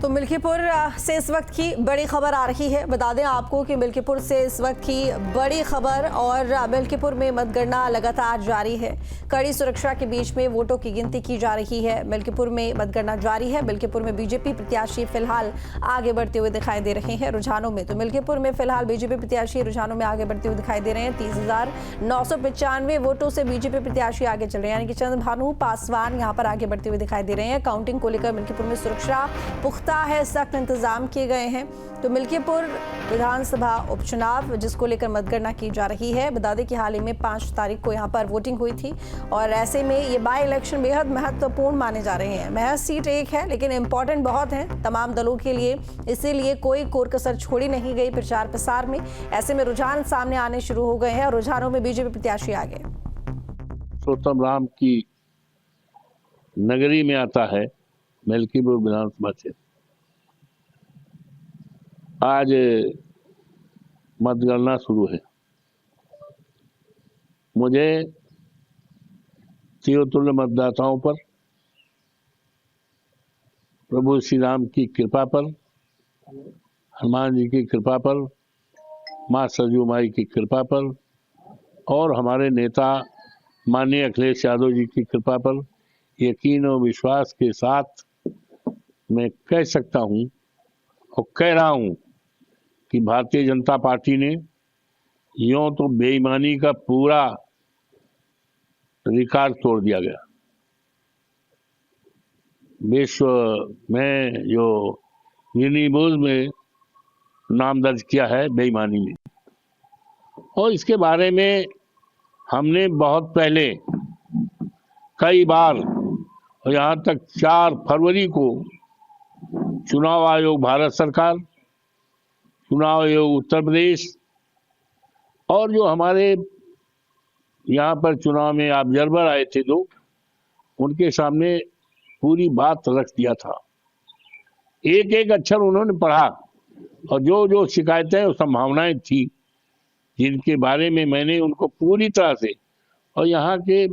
तो मिल्कीपुर से इस वक्त की बड़ी खबर आ रही है। बता दें आपको कि मिल्कीपुर से इस वक्त की बड़ी खबर, और मिल्कीपुर में मतगणना लगातार जारी है। कड़ी सुरक्षा के बीच में वोटों की गिनती की जा रही है। मिल्कीपुर में मतगणना जारी है। मिल्कीपुर में बीजेपी प्रत्याशी फिलहाल आगे बढ़ते हुए दिखाई दे रहे हैं रुझानों में। तो मिल्कीपुर में फिलहाल बीजेपी प्रत्याशी रुझानों में आगे बढ़ते हुए दिखाई दे रहे हैं। 30,995 वोटों से बीजेपी प्रत्याशी आगे चल रहे हैं, यानी कि चंद्रभानु पासवान यहाँ पर आगे बढ़ते हुए दिखाई दे रहे हैं। काउंटिंग को लेकर मिल्कीपुर में सुरक्षा पुख्ता है, सख्त इंतजाम किए गए हैं। तो मिल्कीपुर विधानसभा उपचुनाव जिसको लेकर मतगणना की जा रही है। बता दें कि हाल ही में 5 तारीख को यहाँ पर वोटिंग हुई थी, और ऐसे में ये बाई इलेक्शन बेहद महत्वपूर्ण माने जा रहे हैं। महज सीट एक है, लेकिन इंपॉर्टेंट बहुत है तमाम दलों के लिए, इसीलिए कोई कोर कसर छोड़ी नहीं गई प्रचार प्रसार में। ऐसे में रुझान सामने आने शुरू हो गए हैं, और रुझानों में बीजेपी प्रत्याशी आगे। पुरुषोत्तम राम की नगरी में आता है मिल्कीपुर विधानसभा क्षेत्र। आज मतगणना शुरू है। मुझे चिरतुल्य मतदाताओं पर, प्रभु श्री राम की कृपा पर, हनुमान जी की कृपा पर, माँ सरयू माई की कृपा पर, और हमारे नेता माननीय अखिलेश यादव जी की कृपा पर यकीन और विश्वास के साथ मैं कह सकता हूं और कह रहा हूं कि भारतीय जनता पार्टी ने यूं तो बेईमानी का पूरा रिकॉर्ड तोड़ दिया गया। विश्व में जो गिनीज में नाम दर्ज किया है बेईमानी में, और इसके बारे में हमने बहुत पहले कई बार, और यहाँ तक 4 फरवरी को चुनाव आयोग भारत सरकार, चुनाव आयोग उत्तर प्रदेश, और जो हमारे यहाँ पर चुनाव में ऑब्जर्वर आए थे 2, उनके सामने पूरी बात रख दिया था। एक एक अक्षर उन्होंने पढ़ा, और जो जो शिकायतें और संभावनाएं थी जिनके बारे में मैंने उनको पूरी तरह से, और यहाँ के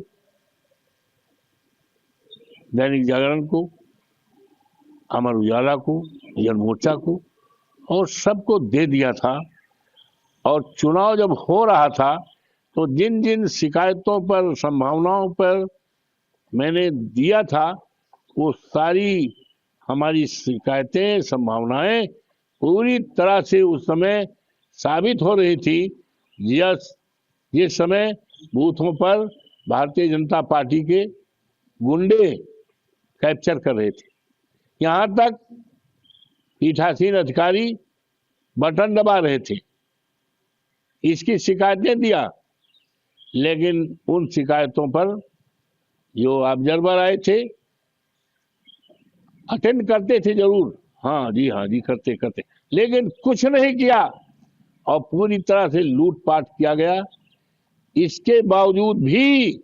दैनिक जागरण को, अमर उजाला को, जन मोर्चा को, और सबको दे दिया था। और चुनाव जब हो रहा था तो जिन जिन शिकायतों पर, संभावनाओं पर मैंने दिया था, वो सारी हमारी शिकायतें, संभावनाएं पूरी तरह से उस समय साबित हो रही थी। जिस समय बूथों पर भारतीय जनता पार्टी के गुंडे कैप्चर कर रहे थे, यहाँ तक पीठासीन अधिकारी बटन दबा रहे थे, इसकी शिकायतें दिया। लेकिन उन शिकायतों पर जो ऑब्जर्वर आए थे, अटेंड करते थे जरूर, हाँ जी करते, लेकिन कुछ नहीं किया, और पूरी तरह से लूटपाट किया गया। इसके बावजूद भी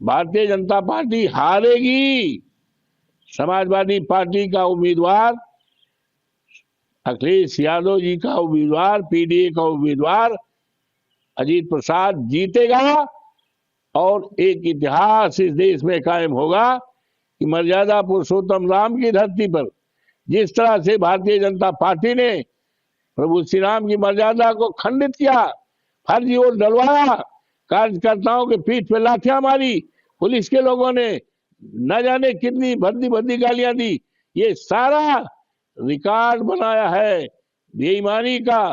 भारतीय जनता पार्टी हारेगी। समाजवादी पार्टी का उम्मीदवार, अखिलेश यादव जी का उम्मीदवार, पीडीए का उम्मीदवार अजीत प्रसाद जीतेगा, और एक इतिहास इस देश में कायम होगा कि मर्यादा पुरुषोत्तम राम की धरती पर जिस तरह से भारतीय जनता पार्टी ने प्रभु श्री राम की मर्यादा को खंडित किया, फर्जी वोट डलवाया, कार्यकर्ताओं के पीठ पे लाठियां मारी, पुलिस के लोगों ने न जाने कितनी भद्दी गालियां दी, ये सारा रिकॉर्ड बनाया है बेईमानी का।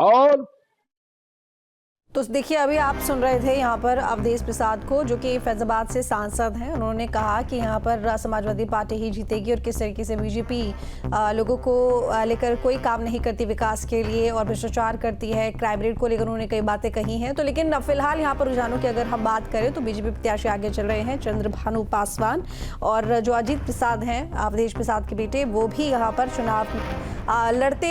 और तो देखिए, अभी आप सुन रहे थे यहाँ पर अवधेश प्रसाद को, जो कि फैजाबाद से सांसद हैं। उन्होंने कहा कि यहाँ पर समाजवादी पार्टी ही जीतेगी, और किस तरीके से बीजेपी लोगों को लेकर कोई काम नहीं करती विकास के लिए, और भ्रष्टाचार करती है, क्राइम रेट को लेकर उन्होंने कई बातें कही हैं। तो लेकिन फिलहाल यहाँ पर रुझानों की अगर हम बात करें तो बीजेपी प्रत्याशी आगे चल रहे हैं चंद्रभानु पासवान, और जो अजीत प्रसाद हैं, अवधेश प्रसाद के बेटे, वो भी यहाँ पर चुनाव लड़ते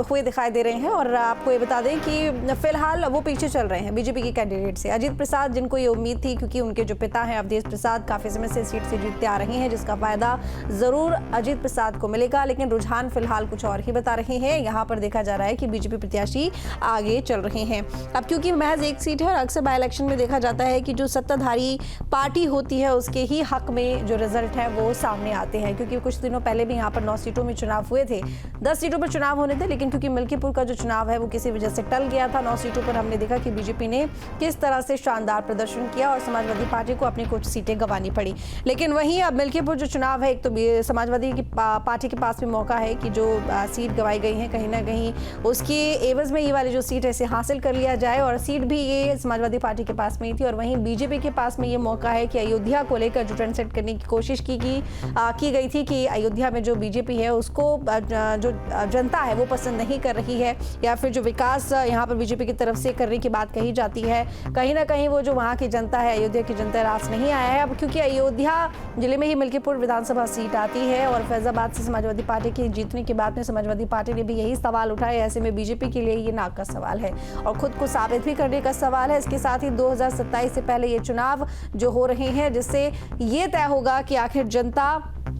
हुए दिखाई दे रहे हैं। और आपको ये बता दें कि फिलहाल वो पीछे चल रहे हैं बीजेपी के कैंडिडेट से। अजीत प्रसाद, जिनको ये उम्मीद थी क्योंकि उनके जो पिता हैं अवधेश प्रसाद काफ़ी समय से सीट से जीतते आ रहे हैं, जिसका फायदा ज़रूर अजीत प्रसाद को मिलेगा, लेकिन रुझान फिलहाल कुछ और ही बता रहे हैं। यहाँ पर देखा जा रहा है कि बीजेपी प्रत्याशी आगे चल रहे हैं। अब क्योंकि महज एक सीट है और अक्सर बाई इलेक्शन में देखा जाता है कि जो सत्ताधारी पार्टी होती है उसके ही हक में जो रिजल्ट है वो सामने आते हैं, क्योंकि कुछ दिनों पहले भी यहाँ पर 9 सीटों में चुनाव हुए थे। 10 सीटों पर चुनाव होने थे, लेकिन क्योंकि मिल्कीपुर का जो चुनाव है वो किसी वजह से टल गया था। 9 सीटों पर हमने देखा कि बीजेपी ने किस तरह से शानदार प्रदर्शन किया और समाजवादी पार्टी को अपनी कुछ सीटें गंवानी पड़ी। लेकिन वहीं अब मिल्कीपुर जो चुनाव है, एक तो समाजवादी की पार्टी के पास भी मौका है कि जो सीट गंवाई गई है कहीं ना कहीं उसके एवज में ये वाली जो सीट है इसे हासिल कर लिया जाए, और सीट भी ये समाजवादी पार्टी के पास में ही थी। और वहीं बीजेपी के पास में ये मौका है कि अयोध्या को लेकर जो ट्रेंड सेट करने की कोशिश की गई थी कि अयोध्या में जो बीजेपी है उसको जो जनता है वो पसंद नहीं कर रही है, या फिर जो विकास यहाँ पर बीजेपी की तरफ से करने की बात कही जाती है, कहीं ना कहीं वो जो वहाँ की जनता है, अयोध्या की जनता रास नहीं आया है। अब क्योंकि अयोध्या जिले में ही मिल्कीपुर विधानसभा सीट आती है और फैजाबाद से समाजवादी पार्टी के जीतने के बाद में समाजवादी पार्टी ने भी यही सवाल उठाए। ऐसे में बीजेपी के लिए ये नाक का सवाल है और खुद को साबित भी करने का सवाल है। इसके साथ ही 2027 से पहले ये चुनाव जो हो रहे हैं, जिससे ये तय होगा कि आखिर जनता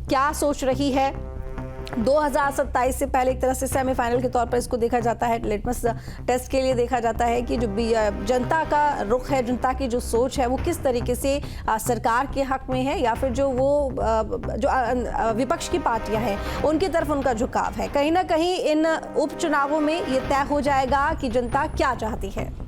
क्या सोच रही है। 2027 से पहले एक तरह से सेमीफाइनल के तौर पर इसको देखा जाता है, लिटमस टेस्ट के लिए देखा जाता है कि जो जनता का रुख है, जनता की जो सोच है वो किस तरीके से सरकार के हक में है, या फिर जो वो जो विपक्ष की पार्टियां हैं उनकी तरफ उनका झुकाव है। कहीं ना कहीं इन उपचुनावों में ये तय हो जाएगा कि जनता क्या चाहती है।